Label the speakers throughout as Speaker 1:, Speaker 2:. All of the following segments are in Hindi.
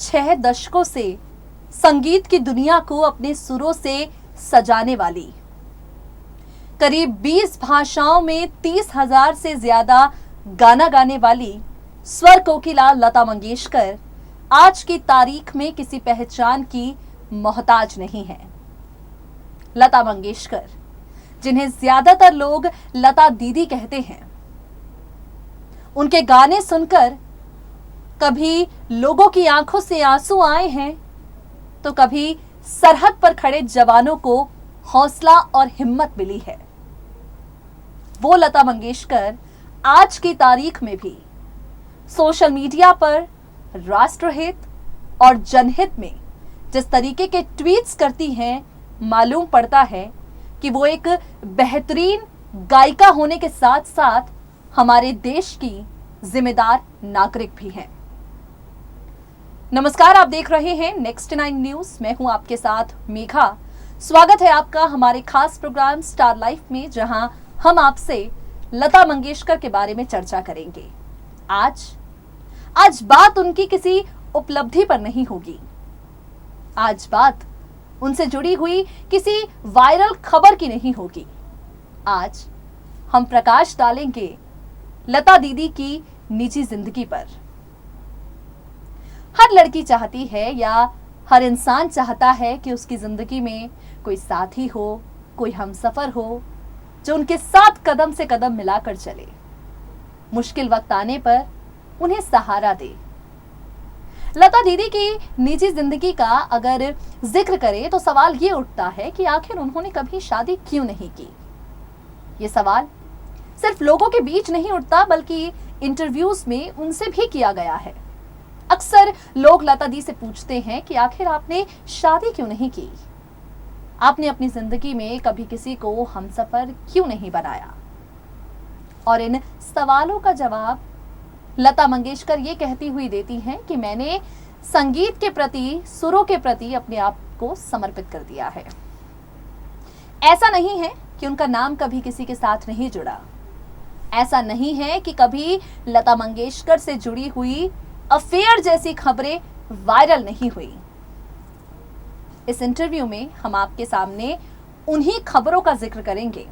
Speaker 1: 6 दशकों से संगीत की दुनिया को अपने सुरों से सजाने वाली, करीब 20 भाषाओं में 30,000 से ज्यादा गाना गाने वाली स्वर कोकिला लता मंगेशकर आज की तारीख में किसी पहचान की मोहताज नहीं है। लता मंगेशकर, जिन्हें ज्यादातर लोग लता दीदी कहते हैं, उनके गाने सुनकर कभी लोगों की आंखों से आंसू आए हैं तो कभी सरहद पर खड़े जवानों को हौसला और हिम्मत मिली है। वो लता मंगेशकर आज की तारीख में भी सोशल मीडिया पर राष्ट्रहित और जनहित में जिस तरीके के ट्वीट्स करती हैं, मालूम पड़ता है कि वो एक बेहतरीन गायिका होने के साथ साथ हमारे देश की जिम्मेदार नागरिक भी हैं। नमस्कार, आप देख रहे हैं नेक्स्ट 9 न्यूज। मैं हूं आपके साथ मेघा। स्वागत है आपका हमारे खास प्रोग्राम स्टार लाइफ में, जहां हम आपसे लता मंगेशकर के बारे में चर्चा करेंगे। आज बात उनकी किसी उपलब्धि पर नहीं होगी। आज बात उनसे जुड़ी हुई किसी वायरल खबर की नहीं होगी। आज हम प्रकाश डालेंगे लता दीदी की निजी जिंदगी पर। हर लड़की चाहती है या हर इंसान चाहता है कि उसकी जिंदगी में कोई साथी हो, कोई हमसफर हो, जो उनके साथ कदम से कदम मिलाकर चले, मुश्किल वक्त आने पर उन्हें सहारा दे। लता दीदी की निजी जिंदगी का अगर जिक्र करें तो सवाल ये उठता है कि आखिर उन्होंने कभी शादी क्यों नहीं की। ये सवाल सिर्फ लोगों के बीच नहीं उठता, बल्कि इंटरव्यूज में उनसे भी किया गया है। अक्सर लोग लता दी से पूछते हैं कि आखिर आपने शादी क्यों नहीं की, आपने अपनी जिंदगी में कभी किसी को हमसफर क्यों नहीं बनाया। और इन सवालों का जवाब लता मंगेशकर ये कहती हुई देती हैं कि मैंने संगीत के प्रति, सुरों के प्रति अपने आप को समर्पित कर दिया है। ऐसा नहीं है कि उनका नाम कभी किसी के साथ नहीं जुड़ा। ऐसा नहीं है कि कभी लता मंगेशकर से जुड़ी हुई अफेयर जैसी खबरें वायरल नहीं हुई। इस इंटरव्यू में हम आपके सामने उन्हीं खबरों का जिक्र करेंगे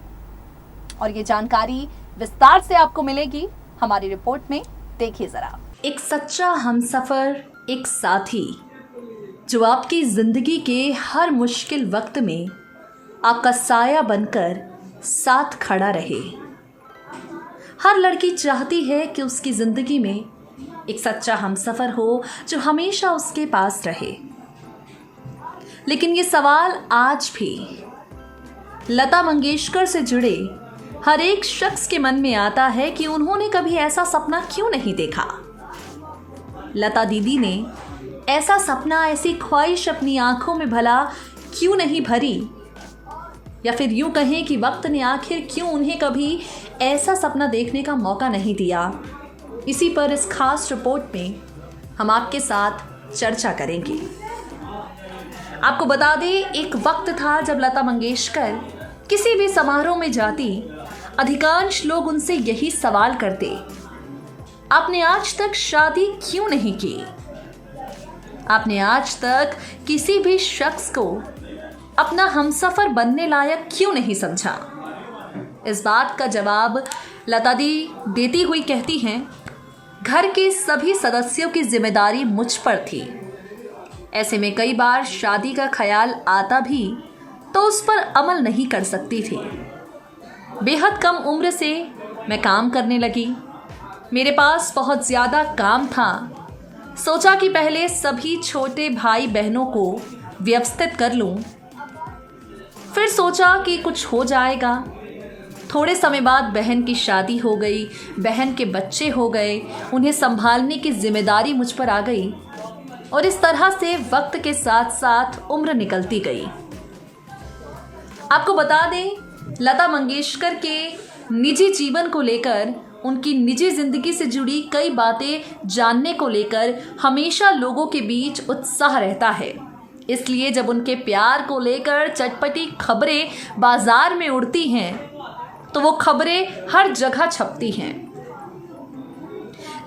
Speaker 1: और ये जानकारी विस्तार से आपको मिलेगी हमारी रिपोर्ट में। देखिए जरा। एक सच्चा हमसफर, एक साथी जो आपकी जिंदगी के हर मुश्किल वक्त में आपका साया बनकर साथ खड़ा रहे। हर लड़की चाहती है कि उसकी जिंदगी में एक सच्चा हमसफर हो जो हमेशा उसके पास रहे। लेकिन ये सवाल आज भी लता मंगेशकर से जुड़े हर एक शख्स के मन में आता है कि उन्होंने कभी ऐसा सपना क्यों नहीं देखा। लता दीदी ने ऐसा सपना, ऐसी ख्वाहिश अपनी आंखों में भला क्यों नहीं भरी, या फिर यूं कहें कि वक्त ने आखिर क्यों उन्हें कभी ऐसा सपना देखने का मौका नहीं दिया। इसी पर इस खास रिपोर्ट में हम आपके साथ चर्चा करेंगे। आपको बता दें, एक वक्त था जब लता मंगेशकर किसी भी समारोह में जाती, अधिकांश लोग उनसे यही सवाल करते, आपने आज तक शादी क्यों नहीं की? आपने आज तक किसी भी शख्स को अपना हमसफर बनने लायक क्यों नहीं समझा? इस बात का जवाब लता दी देती हुई कहती हैं, घर के सभी सदस्यों की जिम्मेदारी मुझ पर थी। ऐसे में कई बार शादी का ख्याल आता भी तो उस पर अमल नहीं कर सकती थी। बेहद कम उम्र से मैं काम करने लगी। मेरे पास बहुत ज़्यादा काम था। सोचा कि पहले सभी छोटे भाई बहनों को व्यवस्थित कर लूं, फिर सोचा कि कुछ हो जाएगा। थोड़े समय बाद बहन की शादी हो गई, बहन के बच्चे हो गए, उन्हें संभालने की जिम्मेदारी मुझ पर आ गई और इस तरह से वक्त के साथ साथ उम्र निकलती गई। आपको बता दें, लता मंगेशकर के निजी जीवन को लेकर, उनकी निजी जिंदगी से जुड़ी कई बातें जानने को लेकर हमेशा लोगों के बीच उत्साह रहता है। इसलिए जब उनके प्यार को लेकर चटपटी खबरें बाजार में उड़ती हैं तो वो खबरें हर जगह छपती हैं।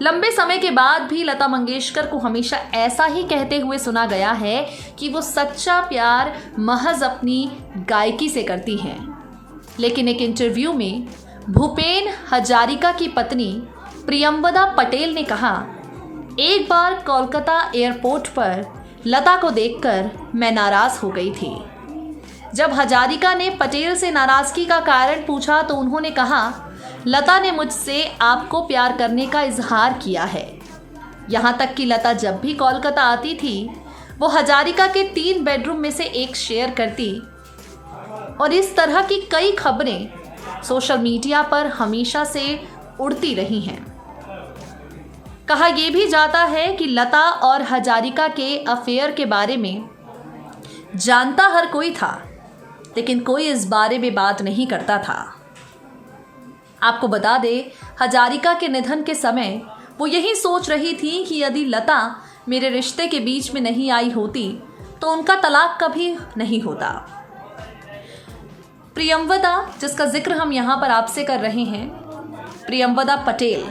Speaker 1: लंबे समय के बाद भी लता मंगेशकर को हमेशा ऐसा ही कहते हुए सुना गया है कि वो सच्चा प्यार महज अपनी गायकी से करती हैं। लेकिन एक इंटरव्यू में भूपेन हजारिका की पत्नी प्रियंवदा पटेल ने कहा, एक बार कोलकाता एयरपोर्ट पर लता को देखकर मैं नाराज हो गई थी। जब हजारिका ने पटेल से नाराजगी का कारण पूछा तो उन्होंने कहा, लता ने मुझसे आपको प्यार करने का इजहार किया है। यहाँ तक कि लता जब भी कोलकाता आती थी वो हजारिका के 3 बेडरूम में से एक शेयर करती। और इस तरह की कई खबरें सोशल मीडिया पर हमेशा से उड़ती रही हैं। कहा यह भी जाता है कि लता और हजारिका के अफेयर के बारे में जानता हर कोई था, लेकिन कोई इस बारे में बात नहीं करता था। आपको बता दें, हजारिका के निधन के समय वो यही सोच रही थी कि यदि लता मेरे रिश्ते के बीच में नहीं आई होती तो उनका तलाक कभी नहीं होता। प्रियंवदा, जिसका जिक्र हम यहाँ पर आपसे कर रहे हैं, प्रियंवदा पटेल,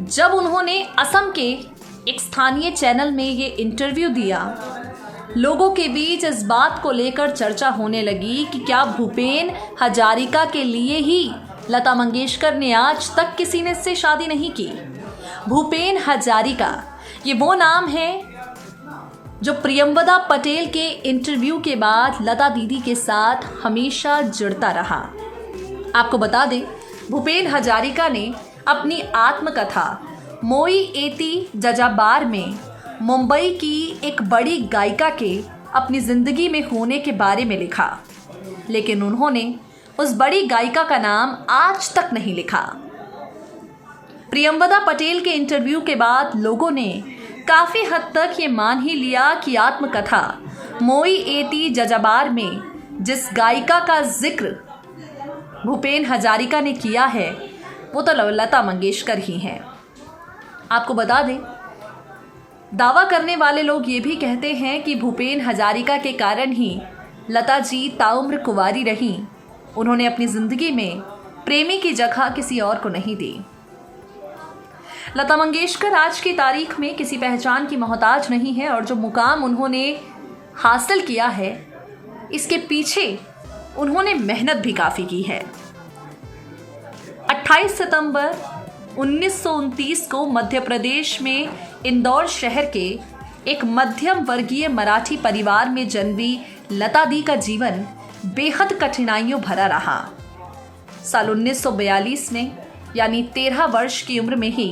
Speaker 1: जब उन्होंने असम के एक स्थानीय चैनल में ये इंटरव्यू दिया, लोगों के बीच इस बात को लेकर चर्चा होने लगी कि क्या भूपेन हजारिका के लिए ही लता मंगेशकर ने आज तक किसी ने इससे शादी नहीं की। भूपेन हजारिका ये वो नाम है जो प्रियंवदा पटेल के इंटरव्यू के बाद लता दीदी के साथ हमेशा जुड़ता रहा। आपको बता दें, भूपेन हजारिका ने अपनी आत्मकथा मोई एती जजाबार में मुंबई की एक बड़ी गायिका के अपनी ज़िंदगी में होने के बारे में लिखा, लेकिन उन्होंने उस बड़ी गायिका का नाम आज तक नहीं लिखा। प्रियंवदा पटेल के इंटरव्यू के बाद लोगों ने काफ़ी हद तक ये मान ही लिया कि आत्मकथा मोई एती जजाबार में जिस गायिका का जिक्र भूपेन हजारिका ने किया है वो तो लता मंगेशकर ही हैं। आपको बता दें, दावा करने वाले लोग ये भी कहते हैं कि भूपेन हजारिका के कारण ही लता जी ताउम्र कुंवारी रहीं। उन्होंने अपनी ज़िंदगी में प्रेमी की जगह किसी और को नहीं दी। लता मंगेशकर आज की तारीख में किसी पहचान की मोहताज नहीं है और जो मुकाम उन्होंने हासिल किया है, इसके पीछे उन्होंने मेहनत भी काफ़ी की है। 28 सितंबर 1929 को मध्य प्रदेश में इंदौर शहर के एक मध्यम वर्गीय मराठी परिवार में जन्मी लता दी का जीवन बेहद कठिनाइयों भरा रहा। साल 1942 में, यानी 13 वर्ष की उम्र में ही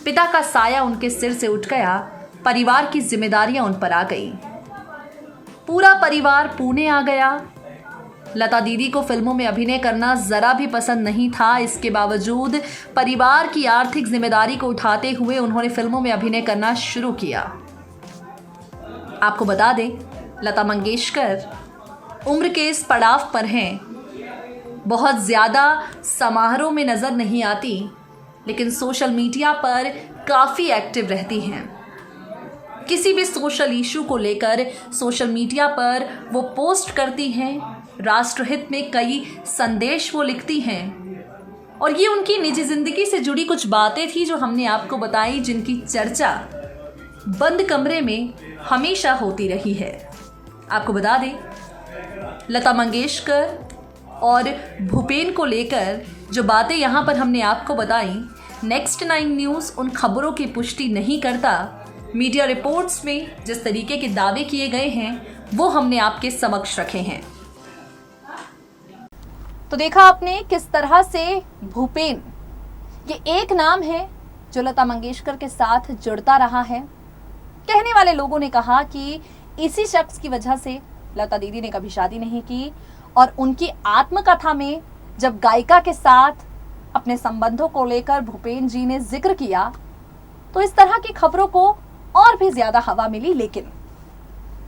Speaker 1: पिता का साया उनके सिर से उठ गया। परिवार की जिम्मेदारियां उन पर आ गई। पूरा परिवार पुणे आ गया। लता दीदी को फिल्मों में अभिनय करना ज़रा भी पसंद नहीं था। इसके बावजूद परिवार की आर्थिक जिम्मेदारी को उठाते हुए उन्होंने फिल्मों में अभिनय करना शुरू किया। आपको बता दें, लता मंगेशकर उम्र के इस पड़ाव पर हैं। बहुत ज़्यादा समारोह में नज़र नहीं आती, लेकिन सोशल मीडिया पर काफ़ी एक्टिव रहती हैं। किसी भी सोशल इशू को लेकर सोशल मीडिया पर वो पोस्ट करती हैं। राष्ट्रहित में कई संदेश वो लिखती हैं और ये उनकी निजी ज़िंदगी से जुड़ी कुछ बातें थी जो हमने आपको बताई, जिनकी चर्चा बंद कमरे में हमेशा होती रही है। आपको बता दें, लता मंगेशकर और भूपेन को लेकर जो बातें यहाँ पर हमने आपको बताई, नेक्स्ट 9 न्यूज़ उन खबरों की पुष्टि नहीं करता। मीडिया रिपोर्ट्स में जिस तरीके के दावे किए गए हैं वो हमने आपके समक्ष रखे हैं। तो देखा आपने किस तरह से भूपेन ये एक नाम है जो लता मंगेशकर के साथ जुड़ता रहा है। कहने वाले लोगों ने कहा कि इसी शख्स की वजह से लता दीदी ने कभी शादी नहीं की और उनकी आत्मकथा में जब गायिका के साथ अपने संबंधों को लेकर भूपेन जी ने जिक्र किया तो इस तरह की खबरों को और भी ज्यादा हवा मिली। लेकिन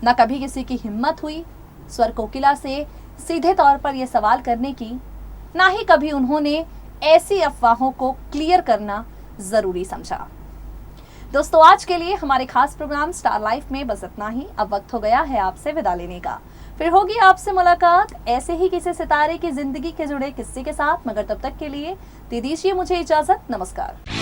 Speaker 1: न कभी किसी की हिम्मत हुई स्वर कोकिला से सीधे तौर पर यह सवाल करने की, ना ही कभी उन्होंने ऐसी अफवाहों को क्लियर करना जरूरी समझा। दोस्तों, आज के लिए हमारे खास प्रोग्राम स्टार लाइफ में बस इतना ही। अब वक्त हो गया है आपसे विदा लेने का। फिर होगी आपसे मुलाकात ऐसे ही किसी सितारे की जिंदगी के जुड़े किस्से के साथ, मगर तब तक के लिए दे दीजिए मुझे इजाजत। नमस्कार।